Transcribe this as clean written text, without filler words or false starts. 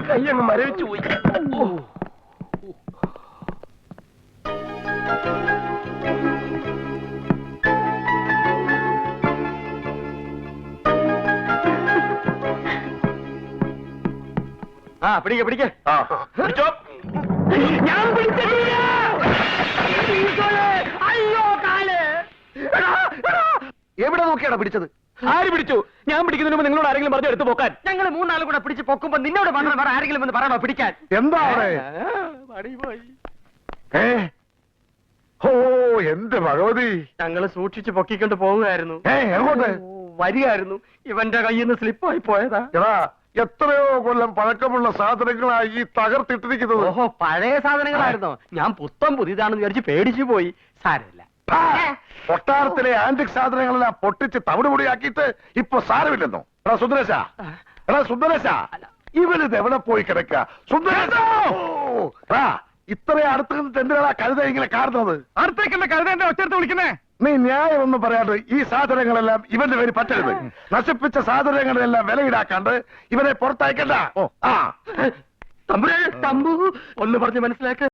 കൈയങ്ങ് മരവിച്ചു പോയി. പിടിക്ക പിടിക്കോ. ഞാൻ പിടിച്ചിട്ടില്ല. അയ്യോ കാല്. എവിടെ നോക്കിയാണോ പിടിച്ചത്? ആര് പിടിച്ചു? ഞാൻ പിടിക്കുന്നതിന് മുമ്പ് നിങ്ങളോട് ആരെങ്കിലും പറഞ്ഞു എടുത്ത് പോക്കാൻ? ഞങ്ങൾ മൂന്നാളും കൂടെ പിടിച്ച് പൊക്കുമ്പോ നിന്നോട് പറഞ്ഞു വേറെ ആരെങ്കിലും ഒന്ന് പറയണോ പിടിക്കാൻ? എന്താ ഓ എന്റെ ഭഗവതി, ഞങ്ങള് സൂക്ഷിച്ച് പൊക്കിക്കൊണ്ട് പോവുകയായിരുന്നു. എങ്ങോട്ട് വരികയായിരുന്നു. ഇവന്റെ കയ്യിൽ നിന്ന് സ്ലിപ്പായി പോയതാ. എടാ, എത്രയോ കൊല്ലം പഴക്കമുള്ള സാധനങ്ങളായി ഈ തകർത്തിട്ടിരിക്കുന്നത്. ഓഹോ, പഴയ സാധനങ്ങളായിരുന്നോ? ഞാൻ പുത്തം പുതിയതാണെന്ന് വിചാരിച്ച് പേടിച്ചു പോയി. സാരമില്ല. കൊട്ടാരത്തിലെ ആന്റിക് സാധനങ്ങളെല്ലാം പൊട്ടിച്ച് തവിടുപൊടിയാക്കിയിട്ട് ഇപ്പൊ സാരമില്ലെന്നോ? എടാ സുന്ദരേശ, ഇവനിത് എവിടെ പോയി കിടക്ക? സുന്ദരേശ, ഇത്ര അടുത്ത് നിന്നിട്ട് എന്തിനാ കഴുത ഇങ്ങനെ കാണുന്നത്? അടുത്തേക്കല്ല കഴുത എന്റെ ഒച്ചെടുത്ത് വിളിക്കുന്നേ. നീ ന്യായം ഒന്നും പറയാണ്ട് ഈ സാധനങ്ങളെല്ലാം ഇവന്റെ പേര് പറ്റരുത്. നശിപ്പിച്ച സാധനങ്ങളെല്ലാം വില ഈടാക്കാണ്ട് ഇവനെ പുറത്തയക്കണ്ട. തമ്പു ഒന്ന് പറഞ്ഞ് മനസ്സിലാക്ക.